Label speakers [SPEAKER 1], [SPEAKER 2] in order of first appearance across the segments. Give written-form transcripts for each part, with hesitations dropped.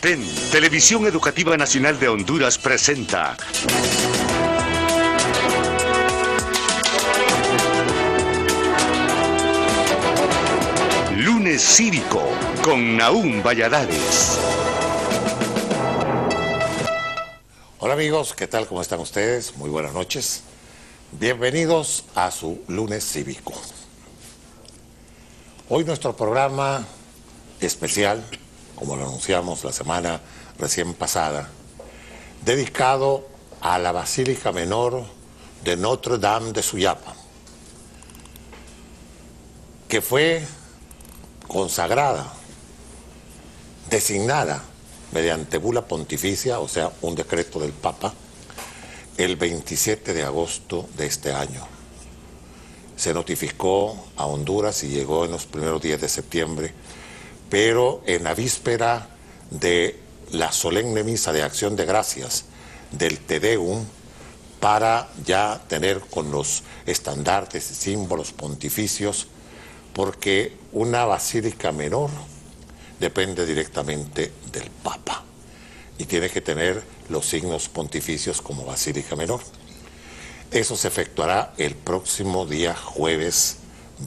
[SPEAKER 1] TEN, Televisión Educativa Nacional de Honduras, presenta Lunes Cívico con Nahum Valladares.
[SPEAKER 2] Hola amigos, ¿qué tal? ¿Cómo están ustedes? Muy buenas noches. Bienvenidos a su Lunes Cívico. Hoy nuestro programa especial, como lo anunciamos la semana recién pasada, dedicado a la Basílica Menor de Notre Dame de Suyapa, que fue consagrada, designada mediante bula pontificia, o sea, un decreto del Papa, el 27 de agosto de este año. Se notificó a Honduras y llegó en los primeros días de septiembre, pero en la víspera de la solemne misa de acción de gracias del Te Deum, para ya tener con los estandartes y símbolos pontificios, porque una basílica menor depende directamente del Papa y tiene que tener los signos pontificios como basílica menor. Eso se efectuará el próximo día jueves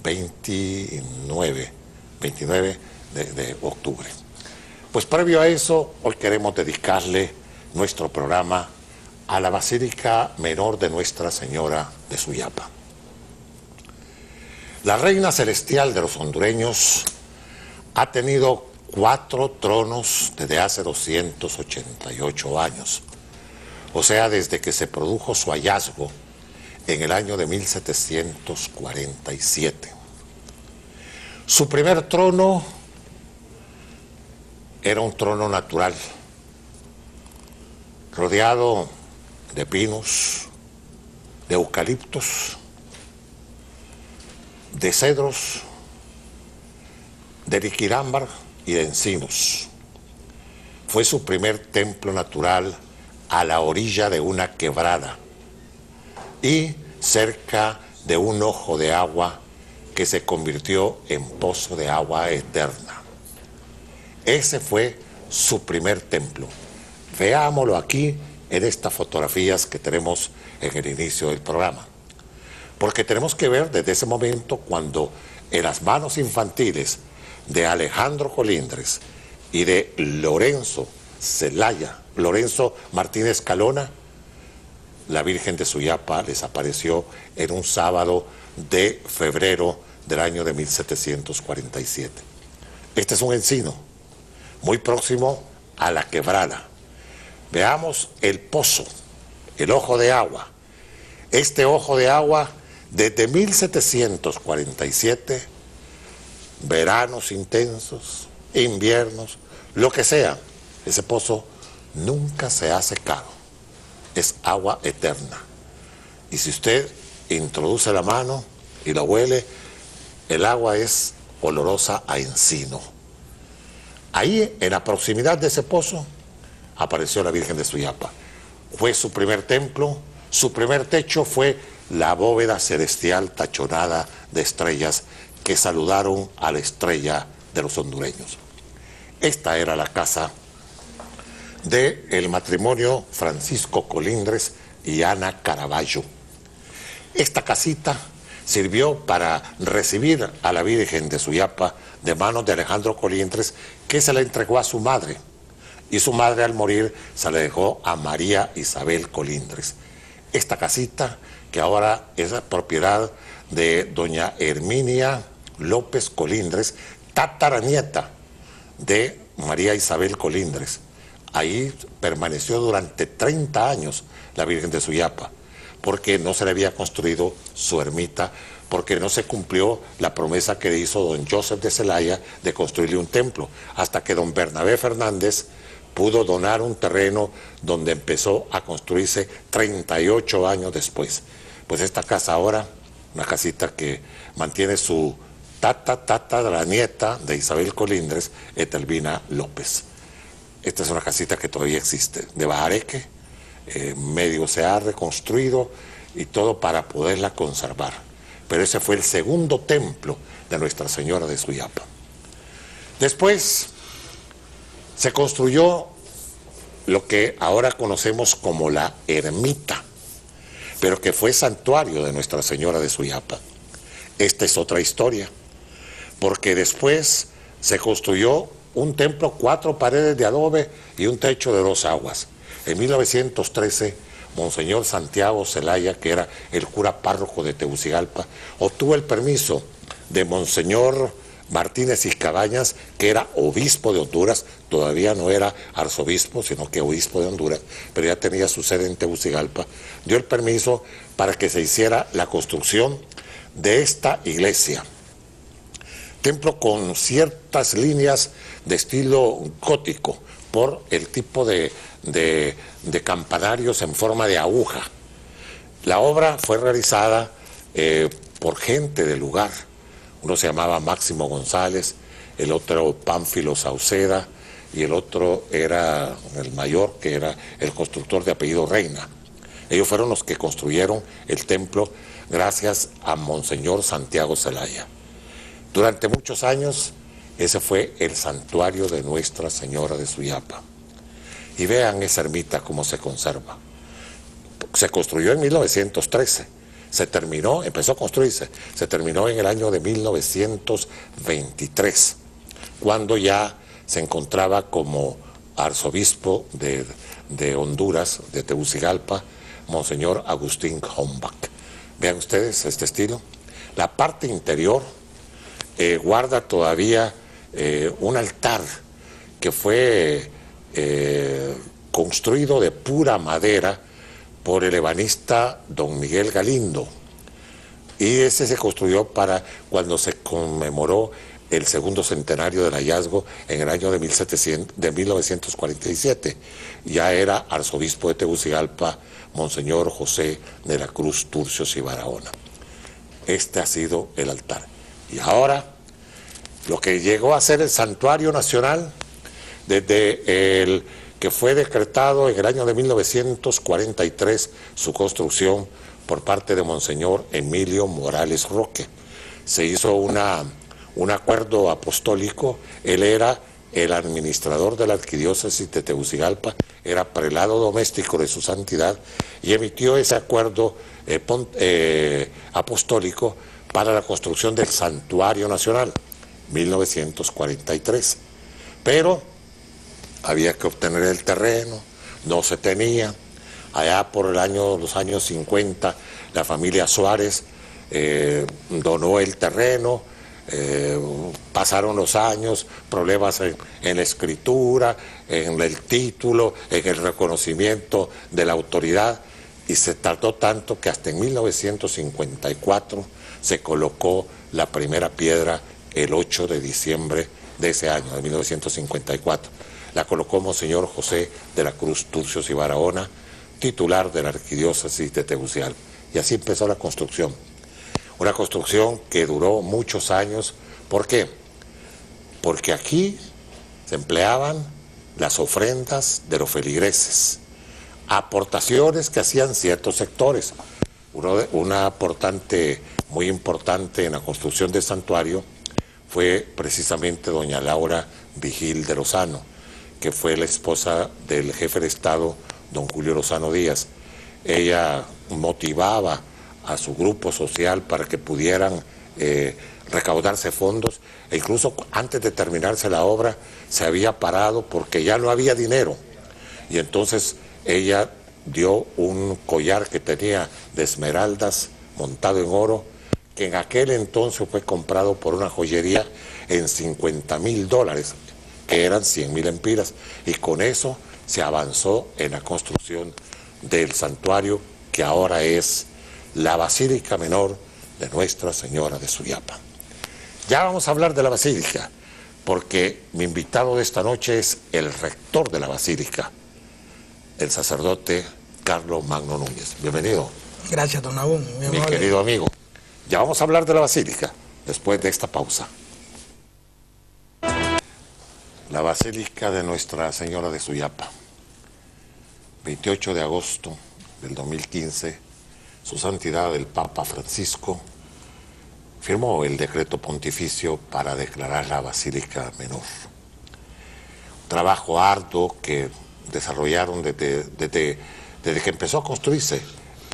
[SPEAKER 2] 29 de octubre. Pues previo a eso, hoy queremos dedicarle nuestro programa a la Basílica Menor de Nuestra Señora de Suyapa. La Reina Celestial de los hondureños ha tenido 4 tronos desde hace 288 años, o sea, desde que se produjo su hallazgo en el año de 1747. Su primer trono era un trono natural, rodeado de pinos, de eucaliptos, de cedros, de liquirámbar y de encinos. Fue su primer templo natural a la orilla de una quebrada y cerca de un ojo de agua que se convirtió en pozo de agua eterna. Ese fue su primer templo. Veámoslo aquí en estas fotografías que tenemos en el inicio del programa, porque tenemos que ver desde ese momento cuando en las manos infantiles de Alejandro Colindres y de Lorenzo Martínez Calona, la Virgen de Suyapa les apareció en un sábado de febrero del año de 1747. Este es un encino muy próximo a la quebrada. Veamos el pozo, el ojo de agua. Este ojo de agua, desde 1747, veranos intensos, inviernos, lo que sea, ese pozo nunca se ha secado. Es agua eterna. Y si usted introduce la mano y la huele, el agua es olorosa a encino. Ahí, en la proximidad de ese pozo, apareció la Virgen de Suyapa. Fue su primer templo, su primer techo fue la bóveda celestial tachonada de estrellas que saludaron a la estrella de los hondureños. Esta era la casa del matrimonio Francisco Colindres y Ana Caraballo. Esta casita sirvió para recibir a la Virgen de Suyapa de manos de Alejandro Colindres, que se la entregó a su madre, y su madre al morir se la dejó a María Isabel Colindres. Esta casita, que ahora es propiedad de doña Herminia López Colindres, tataranieta de María Isabel Colindres. Ahí permaneció durante 30 años la Virgen de Suyapa, porque no se le había construido su ermita, porque no se cumplió la promesa que hizo don Joseph de Zelaya de construirle un templo, hasta que don Bernabé Fernández pudo donar un terreno donde empezó a construirse 38 años después. Pues esta casa ahora, una casita que mantiene su la nieta de Isabel Colindres, Etelvina López. Esta es una casita que todavía existe, de bajareque, medio se ha reconstruido y todo para poderla conservar. Pero ese fue el segundo templo de Nuestra Señora de Suyapa. Después Se construyó lo que ahora conocemos como la ermita, pero que fue santuario de Nuestra Señora de Suyapa. Esta es otra historia, porque después se construyó un templo, 4 paredes de adobe y un techo de 2 aguas. En 1913, Monseñor Santiago Zelaya, que era el cura párroco de Tegucigalpa, obtuvo el permiso de Monseñor Martínez y Cabañas, que era obispo de Honduras, todavía no era arzobispo, sino que obispo de Honduras, pero ya tenía su sede en Tegucigalpa, dio el permiso para que se hiciera la construcción de esta iglesia. Templo con ciertas líneas de estilo gótico, por el tipo de campanarios en forma de aguja. La obra fue realizada por gente del lugar. Uno se llamaba Máximo González, el otro Pánfilo Sauceda, y el otro era el mayor, que era el constructor de apellido Reina. Ellos fueron los que construyeron el templo gracias a Monseñor Santiago Zelaya. Durante muchos años, ese fue el santuario de Nuestra Señora de Suyapa. Y vean esa ermita cómo se conserva. Se construyó en 1913. Se terminó, empezó a construirse, se terminó en el año de 1923, cuando ya se encontraba como arzobispo de Honduras, de Tegucigalpa, Monseñor Agustín Hombach. Vean ustedes este estilo. La parte interior guarda todavía un altar que fue construido de pura madera por el ebanista don Miguel Galindo, y ese se construyó para cuando se conmemoró el segundo centenario del hallazgo en el año de 1947. Ya era arzobispo de Tegucigalpa, Monseñor José de la Cruz Turcios y Barahona. Este ha sido el altar. Y ahora, lo que llegó a ser el Santuario Nacional, desde el que fue decretado en el año de 1943 su construcción por parte de Monseñor Emilio Morales Roque. Se hizo un acuerdo apostólico. Él era el administrador de la arquidiócesis de Tegucigalpa, era prelado doméstico de su santidad, y emitió ese acuerdo apostólico para la construcción del Santuario Nacional, 1943. Pero había que obtener el terreno, no se tenía. Allá por los años 50, la familia Suárez donó el terreno, pasaron los años, problemas en la escritura, en el título, en el reconocimiento de la autoridad, y se tardó tanto que hasta en 1954 se colocó la primera piedra el 8 de diciembre de ese año, de 1954. La colocó Monseñor José de la Cruz Turcios y Barahona, titular de la arquidiócesis de Tegucigalpa. Y así empezó la construcción. Una construcción que duró muchos años. ¿Por qué? Porque aquí se empleaban las ofrendas de los feligreses, aportaciones que hacían ciertos sectores. Una aportante muy importante en la construcción del santuario fue precisamente doña Laura Vigil de Lozano, que fue la esposa del jefe de Estado, don Julio Lozano Díaz. Ella motivaba a su grupo social para que pudieran recaudarse fondos, e incluso antes de terminarse la obra se había parado porque ya no había dinero, y entonces ella dio un collar que tenía de esmeraldas montado en oro, que en aquel entonces fue comprado por una joyería en $50,000, que eran 100,000 empiras, y con eso se avanzó en la construcción del santuario, que ahora es la Basílica Menor de Nuestra Señora de Suyapa. Ya vamos a hablar de la Basílica, porque mi invitado de esta noche es el rector de la Basílica, el sacerdote Carlos Magno Núñez. Bienvenido.
[SPEAKER 3] Gracias, don Nahum.
[SPEAKER 2] Mi querido amigo. Ya vamos a hablar de la Basílica después de esta pausa. La Basílica de Nuestra Señora de Suyapa. 28 de agosto del 2015, Su Santidad el Papa Francisco firmó el decreto pontificio para declarar la Basílica Menor. trabajo arduo que desarrollaron desde que empezó a construirse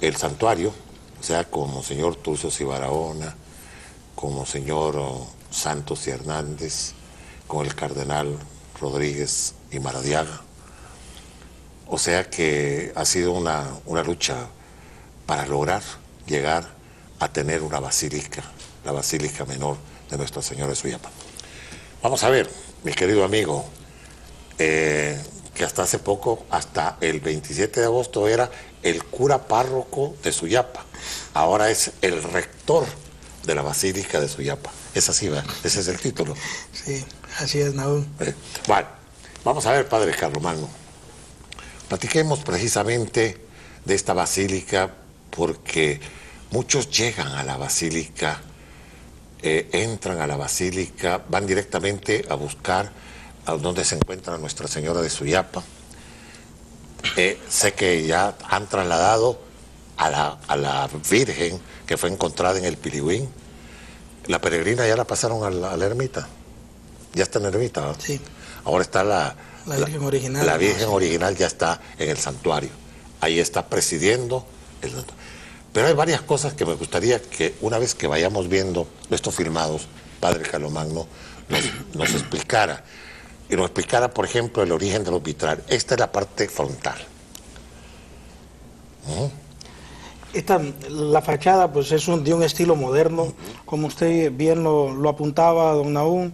[SPEAKER 2] el santuario, o sea, con Monseñor Turcios y Barahona, con Monseñor Santos y Hernández, con el cardenal Rodríguez y Maradiaga. O sea que ha sido una lucha para lograr llegar a tener una basílica, la Basílica Menor de Nuestra Señora de Suyapa. Vamos a ver, mi querido amigo, que hasta hace poco, hasta el 27 de agosto, era el cura párroco de Suyapa. Ahora es el rector de la Basílica de Suyapa. Es así, ¿verdad? Ese es el título.
[SPEAKER 3] Sí, así es, Nahum.
[SPEAKER 2] Bueno, vamos a ver, padre Carlomagno. Platiquemos precisamente de esta basílica, porque muchos llegan a la basílica, entran a la basílica, van directamente a buscar a donde se encuentra Nuestra Señora de Suyapa. Sé que ya han trasladado a la Virgen que fue encontrada en el Piligüín. La peregrina ya la pasaron a la ermita. Ya está en la ermita, ¿no?
[SPEAKER 3] Sí.
[SPEAKER 2] Ahora está la
[SPEAKER 3] Virgen original.
[SPEAKER 2] La Virgen original ya está en el santuario. Ahí está presidiendo el santuario. Pero hay varias cosas que me gustaría que una vez que vayamos viendo estos filmados, padre Carlomagno nos explicara. Y nos explicara, por ejemplo, el origen de los vitrales. Esta es la parte frontal.
[SPEAKER 3] La fachada pues es de un estilo moderno, como usted bien lo apuntaba, don Nahum.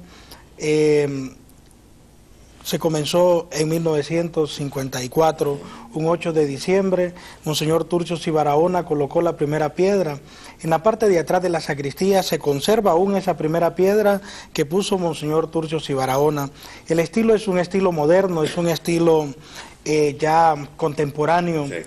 [SPEAKER 3] Se comenzó en 1954, un 8 de diciembre, Monseñor Turcios y Barahona colocó la primera piedra. En la parte de atrás de la sacristía se conserva aún esa primera piedra que puso Monseñor Turcios y Barahona. El estilo es un estilo moderno, es un estilo ya contemporáneo. Sí.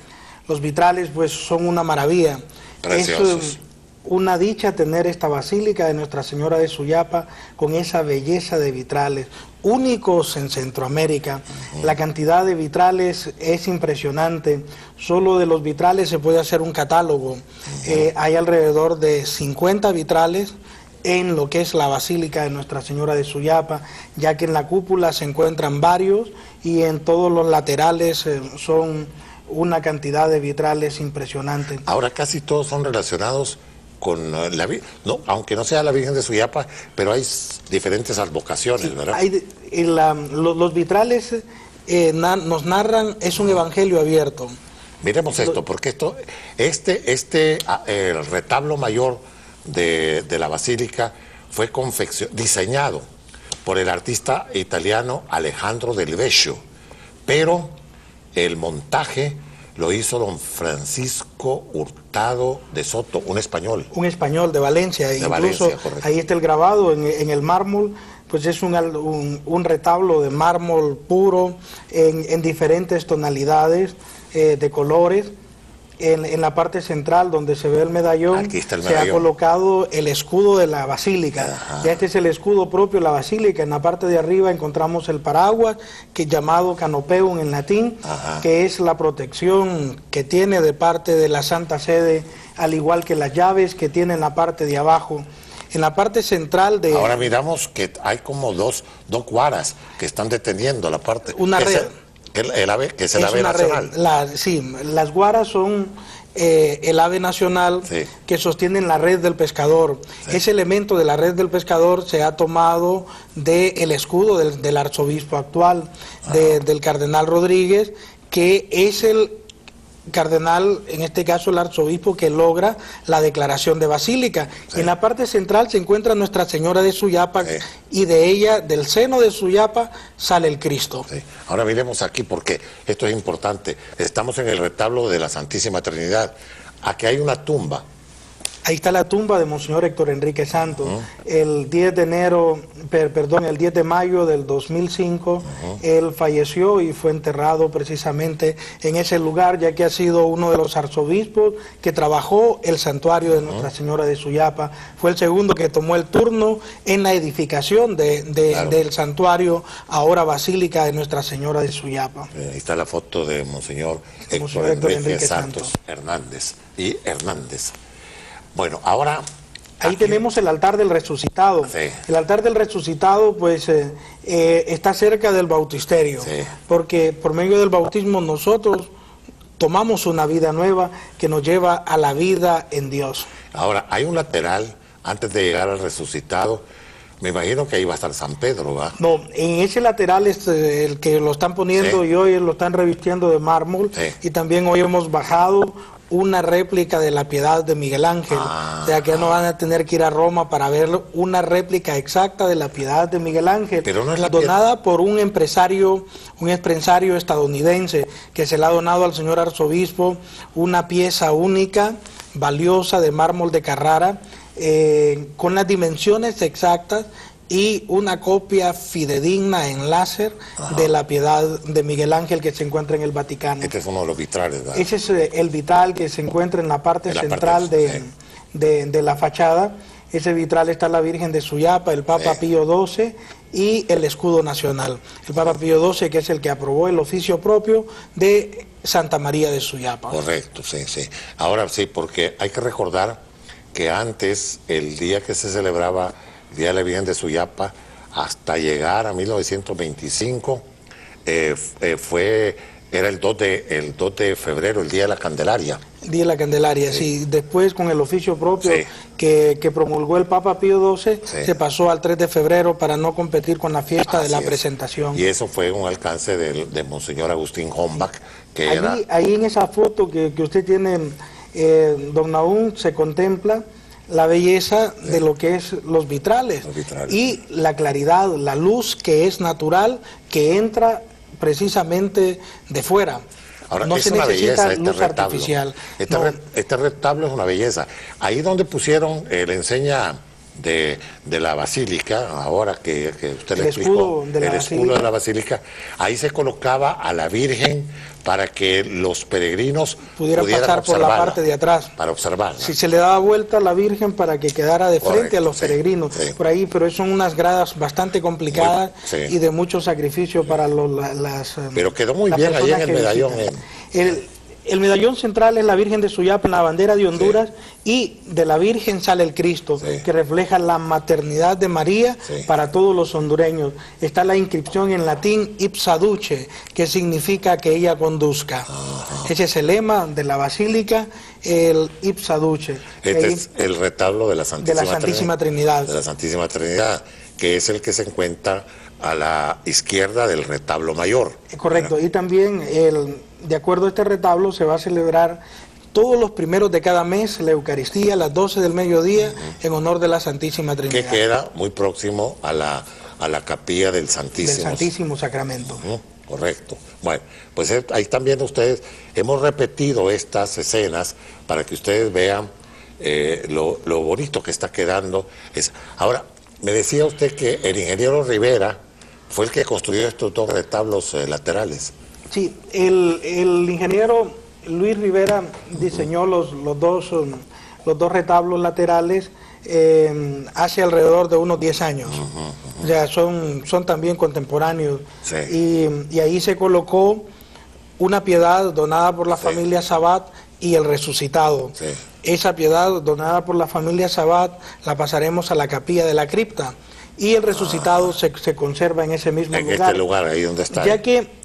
[SPEAKER 3] Los vitrales pues son una maravilla.
[SPEAKER 2] Preciosos.
[SPEAKER 3] Es una dicha tener esta basílica de Nuestra Señora de Suyapa con esa belleza de vitrales, únicos en Centroamérica. La cantidad de vitrales es impresionante. Solo de los vitrales se puede hacer un catálogo. Hay alrededor de 50 vitrales en lo que es la Basílica de Nuestra Señora de Suyapa, ya que en la cúpula se encuentran varios y en todos los laterales son una cantidad de vitrales impresionante.
[SPEAKER 2] Ahora casi todos son relacionados con la Virgen, no, aunque no sea la Virgen de Suyapa, pero hay diferentes advocaciones, sí, ¿verdad?
[SPEAKER 3] Los vitrales nos narran, es un evangelio abierto.
[SPEAKER 2] Miremos esto, porque el retablo mayor de la basílica fue diseñado por el artista italiano Alejandro Del Vecchio, pero el montaje lo hizo don Francisco Hurtado de Soto, un español.
[SPEAKER 3] Un español de Valencia.
[SPEAKER 2] De
[SPEAKER 3] incluso
[SPEAKER 2] Valencia,
[SPEAKER 3] ahí está el grabado en el mármol, pues es un retablo de mármol puro en diferentes tonalidades de colores. En la parte central donde se ve el medallón, se ha colocado el escudo de la basílica. Ajá. Ya este es el escudo propio de la basílica. En la parte de arriba encontramos el paraguas, que es llamado canopeum en latín. Ajá. Que es la protección que tiene de parte de la Santa Sede, al igual que las llaves que tiene en la parte de abajo. En la parte central de...
[SPEAKER 2] Ahora miramos que hay como dos guaras que están deteniendo la parte...
[SPEAKER 3] Una red.
[SPEAKER 2] El ave, que es el ave nacional.
[SPEAKER 3] Sí, las guaras son el ave nacional, sí, que sostienen la red del pescador. Sí. Ese elemento de la red del pescador se ha tomado del escudo del arzobispo actual, del cardenal Rodríguez, que es el cardenal, en este caso el arzobispo, que logra la declaración de basílica. Sí. En la parte central se encuentra Nuestra Señora de Suyapa, sí, y de ella, del seno de Suyapa, sale el Cristo.
[SPEAKER 2] Sí. Ahora miremos aquí, porque esto es importante. Estamos en el retablo de la Santísima Trinidad. Aquí hay una tumba.
[SPEAKER 3] Ahí está la tumba de Monseñor Héctor Enrique Santos. El 10 de mayo del 2005, él falleció y fue enterrado precisamente en ese lugar, ya que ha sido uno de los arzobispos que trabajó el santuario de Nuestra Señora de Suyapa. Fue el segundo que tomó el turno en la edificación del santuario, ahora Basílica de Nuestra Señora de Suyapa.
[SPEAKER 2] Ahí está la foto de Monseñor Héctor Enrique Santos Hernández y Hernández. Bueno, ahora
[SPEAKER 3] Ahí tenemos el altar del resucitado.
[SPEAKER 2] Sí.
[SPEAKER 3] El altar del resucitado, pues, está cerca del bautisterio,
[SPEAKER 2] Sí.
[SPEAKER 3] porque por medio del bautismo nosotros tomamos una vida nueva que nos lleva a la vida en Dios.
[SPEAKER 2] Ahora, hay un lateral antes de llegar al resucitado. Me imagino que ahí va a estar San Pedro, ¿va?
[SPEAKER 3] No, en ese lateral es el que lo están poniendo
[SPEAKER 2] Sí.
[SPEAKER 3] y hoy lo están revistiendo de mármol.
[SPEAKER 2] Sí.
[SPEAKER 3] Y también hoy hemos bajado una réplica de la Piedad de Miguel Ángel. O sea que ya no van a tener que ir a Roma para verlo. Una réplica exacta de la Piedad de Miguel Ángel,
[SPEAKER 2] Pero no es la
[SPEAKER 3] donada por un empresario estadounidense que se le ha donado al señor arzobispo, una pieza única, valiosa de mármol de Carrara, con las dimensiones exactas y una copia fidedigna en láser de la Piedad de Miguel Ángel que se encuentra en el Vaticano.
[SPEAKER 2] Este es uno de los vitrales, ¿verdad?
[SPEAKER 3] Ese es el vitral que se encuentra en la parte
[SPEAKER 2] En la
[SPEAKER 3] central
[SPEAKER 2] parte,
[SPEAKER 3] de la fachada. Ese vitral está la Virgen de Suyapa, el Papa Pío XII y el escudo nacional. El Papa Pío XII, que es el que aprobó el oficio propio de Santa María de Suyapa.
[SPEAKER 2] Correcto, sí, sí. Ahora sí, porque hay que recordar que antes, el día que se celebraba el Día de la Virgen de Suyapa, hasta llegar a 1925, era el 2 de febrero, el Día de la Candelaria.
[SPEAKER 3] Día de la Candelaria, sí. Después, con el oficio propio
[SPEAKER 2] Sí.
[SPEAKER 3] que promulgó el Papa Pío XII,
[SPEAKER 2] Sí.
[SPEAKER 3] se pasó al 3 de febrero para no competir con la fiesta de
[SPEAKER 2] Así
[SPEAKER 3] la
[SPEAKER 2] es.
[SPEAKER 3] presentación.
[SPEAKER 2] Y eso fue un alcance de Monseñor Agustín Hombach, que era...
[SPEAKER 3] Ahí en esa foto que usted tiene, don Nahum, se contempla la belleza de lo que es los vitrales.
[SPEAKER 2] Los vitrales.
[SPEAKER 3] Y la claridad, la luz que es natural, que entra precisamente de fuera.
[SPEAKER 2] Ahora,
[SPEAKER 3] No
[SPEAKER 2] es
[SPEAKER 3] se
[SPEAKER 2] una
[SPEAKER 3] necesita
[SPEAKER 2] belleza
[SPEAKER 3] luz
[SPEAKER 2] retablo.
[SPEAKER 3] artificial. No.
[SPEAKER 2] Este retablo es una belleza. Ahí donde pusieron la enseña de la basílica, ahora que usted le
[SPEAKER 3] El
[SPEAKER 2] explicó,
[SPEAKER 3] escudo de la
[SPEAKER 2] el escudo
[SPEAKER 3] basílica.
[SPEAKER 2] de la basílica, ahí se colocaba a la Virgen para que los peregrinos
[SPEAKER 3] Pudieran
[SPEAKER 2] pudieran
[SPEAKER 3] pasar por la
[SPEAKER 2] observarla,
[SPEAKER 3] parte de atrás.
[SPEAKER 2] para observarla.
[SPEAKER 3] Si se le daba vuelta a la Virgen para que quedara de frente
[SPEAKER 2] Correcto,
[SPEAKER 3] a los
[SPEAKER 2] sí,
[SPEAKER 3] peregrinos,
[SPEAKER 2] sí.
[SPEAKER 3] por ahí, pero son unas gradas bastante complicadas
[SPEAKER 2] Sí.
[SPEAKER 3] y de mucho sacrificio para las
[SPEAKER 2] Pero quedó muy
[SPEAKER 3] las
[SPEAKER 2] bien ahí en
[SPEAKER 3] personas
[SPEAKER 2] el
[SPEAKER 3] que
[SPEAKER 2] medallón.
[SPEAKER 3] visitan. El medallón central es la Virgen de Suyapa en la bandera de Honduras, y de la Virgen sale el Cristo,
[SPEAKER 2] Sí.
[SPEAKER 3] que refleja la maternidad de María
[SPEAKER 2] Sí.
[SPEAKER 3] para todos los hondureños. Está la inscripción en latín Ipsa Duce, que significa que ella conduzca. Ese es el lema de la basílica, el Ipsa Duce.
[SPEAKER 2] Este
[SPEAKER 3] Ahí-
[SPEAKER 2] es el retablo de la
[SPEAKER 3] Santísima Trinidad.
[SPEAKER 2] De la Santísima Trinidad, que es el que se encuentra a la izquierda del retablo mayor.
[SPEAKER 3] Correcto, y también de acuerdo a este retablo se va a celebrar todos los primeros de cada mes la Eucaristía a las 12 del mediodía en honor de la Santísima
[SPEAKER 2] Que
[SPEAKER 3] Trinidad,
[SPEAKER 2] queda muy próximo a la capilla del
[SPEAKER 3] del
[SPEAKER 2] Santísimo.
[SPEAKER 3] Santísimo Sacramento.
[SPEAKER 2] Correcto. Bueno, pues ahí también ustedes, hemos repetido estas escenas para que ustedes vean lo bonito que está quedando. Ahora, me decía usted que el ingeniero Rivera fue el que construyó estos dos retablos laterales.
[SPEAKER 3] Sí, el ingeniero Luis Rivera diseñó los dos retablos laterales hace alrededor de unos 10 años. O sea, son también contemporáneos.
[SPEAKER 2] Sí.
[SPEAKER 3] Y ahí se colocó una piedad donada por la
[SPEAKER 2] Sí.
[SPEAKER 3] familia Sabat y el resucitado.
[SPEAKER 2] Sí.
[SPEAKER 3] Esa piedad donada por la familia Sabat la pasaremos a la capilla de la cripta, y el resucitado se conserva en ese mismo
[SPEAKER 2] En
[SPEAKER 3] lugar.
[SPEAKER 2] este lugar, ahí donde está.
[SPEAKER 3] Ya que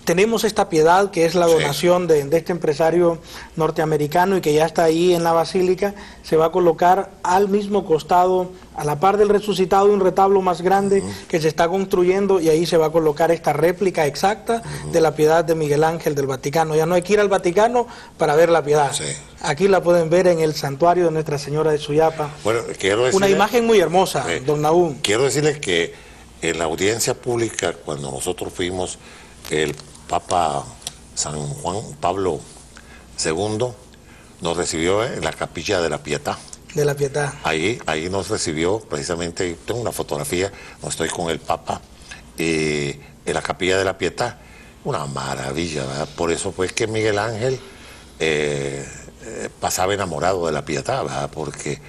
[SPEAKER 3] tenemos esta piedad que es la
[SPEAKER 2] Sí.
[SPEAKER 3] donación de este empresario norteamericano y que ya está ahí en la basílica, se va a colocar al mismo costado, a la par del resucitado, un retablo más grande que se está construyendo, y ahí se va a colocar esta réplica exacta de la piedad de Miguel Ángel del Vaticano. Ya no hay que ir al Vaticano para ver la piedad.
[SPEAKER 2] Sí.
[SPEAKER 3] Aquí la pueden ver en el santuario de Nuestra Señora de Suyapa.
[SPEAKER 2] Bueno, quiero decirle,
[SPEAKER 3] Una imagen muy hermosa,
[SPEAKER 2] Sí.
[SPEAKER 3] don Nahum.
[SPEAKER 2] Quiero decirle que en la audiencia pública, cuando nosotros fuimos, el Papa San Juan Pablo II nos recibió en la Capilla de la Pietà.
[SPEAKER 3] De la piedad.
[SPEAKER 2] Ahí nos recibió precisamente, tengo una fotografía, no estoy con el Papa, en la Capilla de la Pietà. Una maravilla, ¿verdad? Por eso fue que Miguel Ángel pasaba enamorado de la Pietà, ¿verdad? Porque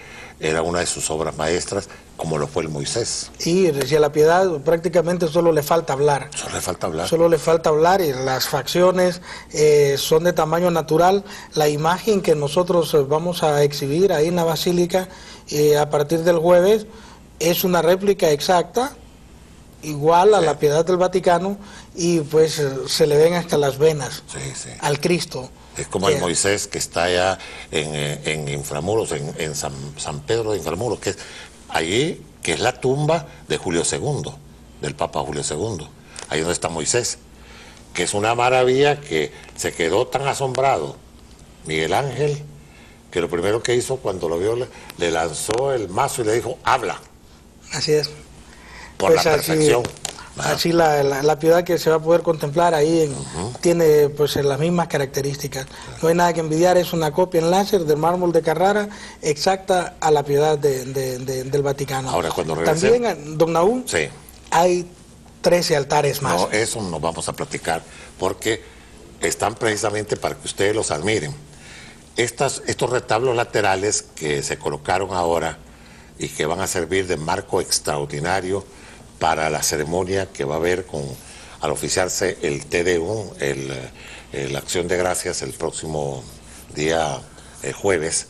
[SPEAKER 2] era una de sus obras maestras, como lo fue el Moisés.
[SPEAKER 3] Y decía la Piedad, prácticamente solo le falta hablar.
[SPEAKER 2] Solo le falta hablar.
[SPEAKER 3] Solo le falta hablar y las facciones son de tamaño natural. La imagen que nosotros vamos a exhibir ahí en la Basílica a partir del jueves es una réplica exacta, igual a la Piedad del Vaticano, y pues se le ven hasta las venas al Cristo.
[SPEAKER 2] Es como el Moisés que está allá en Inframuros, en San Pedro de Inframuros, que es allí, que es la tumba de Julio II, del Papa Julio II. Ahí donde está Moisés, que es una maravilla, que se quedó tan asombrado Miguel Ángel, que lo primero que hizo cuando lo vio, le lanzó el mazo y le dijo, habla.
[SPEAKER 3] Así es.
[SPEAKER 2] Por pues la perfección.
[SPEAKER 3] Así la Piedad que se va a poder contemplar ahí tiene pues las mismas características. No hay nada que envidiar, es una copia en láser del mármol de Carrara exacta a la Piedad del Vaticano.
[SPEAKER 2] Ahora, cuando regrese...
[SPEAKER 3] También, don Naúl, hay 13 altares más.
[SPEAKER 2] No, eso nos vamos a platicar, porque están precisamente para que ustedes los admiren. Estos retablos laterales que se colocaron ahora y que van a servir de marco extraordinario para la ceremonia que va a haber al oficiarse el Te Deum, la acción de gracias el próximo día jueves,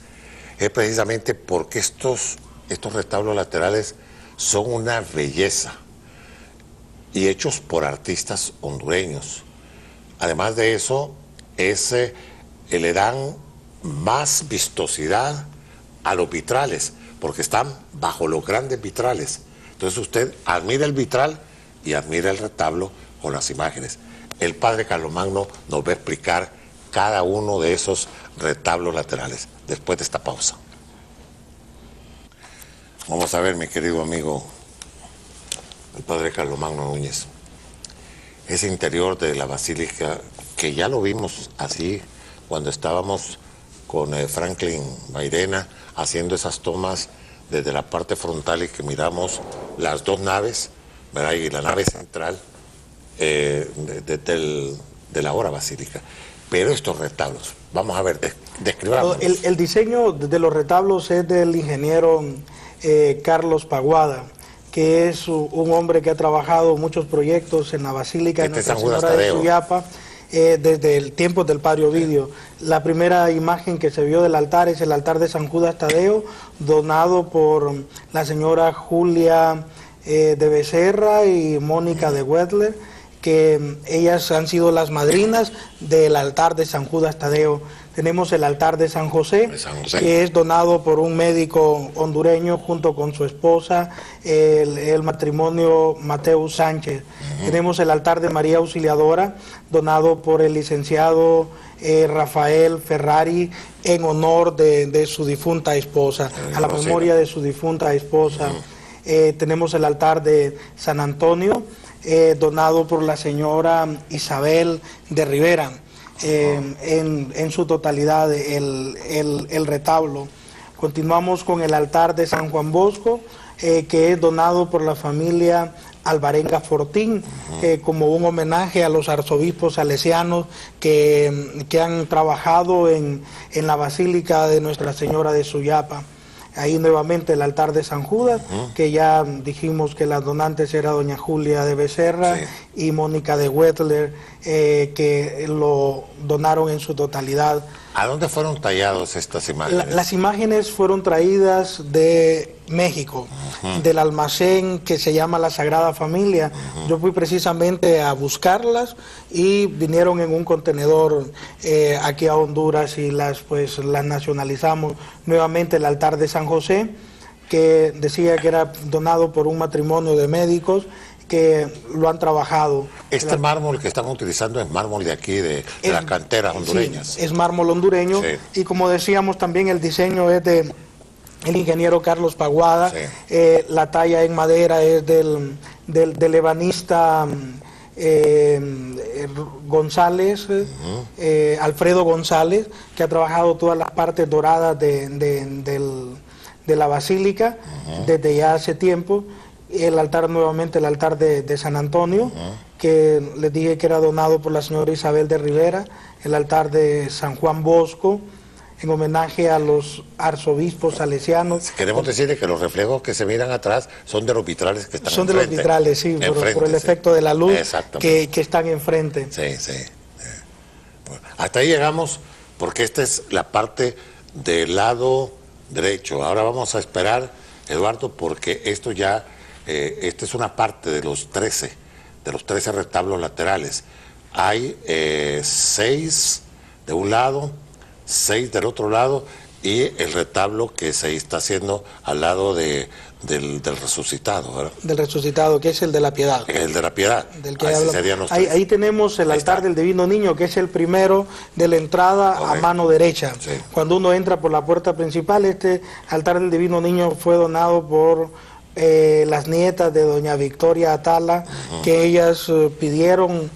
[SPEAKER 2] es precisamente porque estos retablos laterales son una belleza y hechos por artistas hondureños. Además de eso, le dan más vistosidad a los vitrales, porque están bajo los grandes vitrales. Entonces usted admira el vitral y admira el retablo con las imágenes. El padre Carlomagno nos va a explicar cada uno de esos retablos laterales después de esta pausa. Vamos a ver, mi querido amigo, el padre Carlomagno Núñez, ese interior de la basílica, que ya lo vimos así cuando estábamos con Franklin Mairena haciendo esas tomas desde la parte frontal y que miramos las dos naves, ¿verdad? Y la nave central de la obra basílica. Pero estos retablos, vamos a ver, describamos.
[SPEAKER 3] El diseño de los retablos es del ingeniero Carlos Paguada, que es un hombre que ha trabajado muchos proyectos en la Basílica de Nuestra Señora de Suyapa, desde el tiempo del Padre Ovidio. La primera imagen que se vio del altar es el altar de San Judas Tadeo, donado por la señora Julia de Becerra y Mónica de Wedler, que ellas han sido las madrinas del altar de San Judas Tadeo. Tenemos el altar de San José, que es donado por un médico hondureño junto con su esposa, el matrimonio Mateo Sánchez. Tenemos el altar de María Auxiliadora, donado por el licenciado Rafael Ferrari, en honor de su difunta esposa, a la memoria de su difunta esposa. Tenemos el altar de San Antonio, donado por la señora Isabel de Rivera. En su totalidad el retablo. Continuamos con el altar de San Juan Bosco, que es donado por la familia Alvarenga Fortín, como un homenaje a los arzobispos salesianos que han trabajado en la Basílica de Nuestra Señora de Suyapa. Ahí nuevamente el altar de San Judas, que ya dijimos que las donantes era doña Julia de Becerra y Mónica de Wedler, que lo donaron en su totalidad.
[SPEAKER 2] ¿A dónde fueron talladas estas imágenes?
[SPEAKER 3] Las imágenes fueron traídas de México, del almacén que se llama La Sagrada Familia. Yo fui precisamente a buscarlas y vinieron en un contenedor aquí a Honduras y las nacionalizamos. Nuevamente el altar de San José, que decía que era donado por un matrimonio de médicos que lo han trabajado.
[SPEAKER 2] Este mármol que están utilizando es mármol de aquí, de las canteras hondureñas.
[SPEAKER 3] Sí, es mármol hondureño, y como decíamos también el diseño es de el ingeniero Carlos Paguada, la talla en madera es del ebanista González, Alfredo González, que ha trabajado todas las partes doradas de la basílica desde ya hace tiempo. El altar, nuevamente el altar de San Antonio, que les dije que era donado por la señora Isabel de Rivera. El altar de San Juan Bosco, en homenaje a los arzobispos salesianos.
[SPEAKER 2] Queremos decirle que los reflejos que se miran atrás son de los vitrales que están
[SPEAKER 3] enfrente. Son de los vitrales, sí, por el efecto de la luz que están enfrente.
[SPEAKER 2] Sí, sí. Bueno, hasta ahí llegamos, porque esta es la parte del lado derecho. Ahora vamos a esperar, Eduardo, porque esto ya, esta es una parte de los 13 retablos laterales. Hay 6 de un lado, 6 del otro lado, y el retablo que se está haciendo al lado del resucitado, ¿verdad? Del
[SPEAKER 3] resucitado, que es el de la Piedad.
[SPEAKER 2] El de la Piedad.
[SPEAKER 3] Del que ahí tenemos el altar del Divino Niño, que es el primero de la entrada a mano derecha. Sí. Cuando uno entra por la puerta principal, este altar del Divino Niño fue donado por las nietas de doña Victoria Atala, que ellas pidieron